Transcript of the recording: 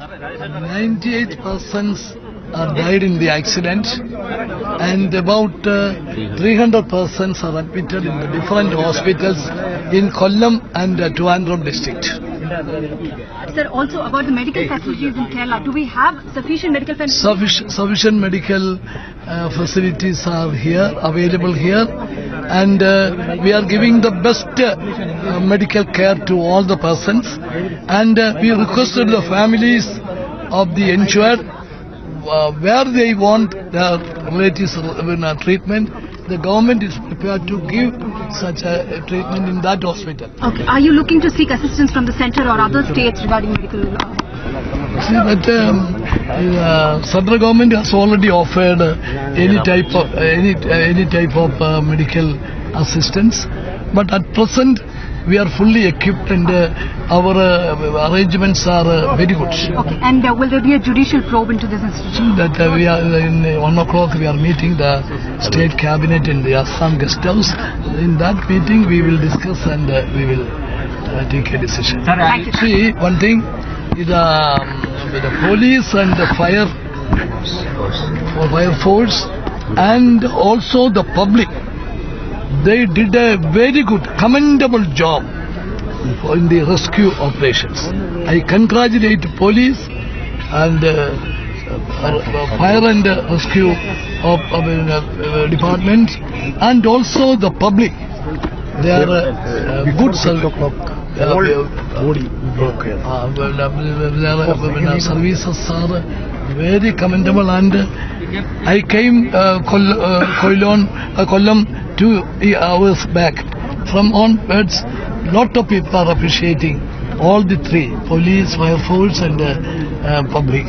98 persons died in the accident, and about 300 persons are admitted in the different hospitals in Kollam and Trivandrum district. Sir, also about the medical facilities in Kerala, do we have sufficient medical facilities? Sufficient medical facilities are here, available here, and we are giving the best medical care to all the persons, and we requested the families of the injured where they want their relatives treatment. The government is prepared to give such a treatment in that hospital. Okay. Are you looking to seek assistance from the centre or other states regarding medical? See, but central government has already offered any type of medical assistance, but at present we are fully equipped and our arrangements are very good. Okay, and will there be a judicial probe into this institution? That we are in 1 o'clock. We are meeting the state cabinet in the Assam guest house. In that meeting, we will discuss and we will take a decision. Thank you. See, one thing is the police and the fire force and also the public. They did a very good, commendable job in the rescue operations. I congratulate police and fire and rescue department and also the public. They are good services are very commendable, and I came Kollam 2 hours back. From onwards, lot of people are appreciating all the three: police, fire force, and public.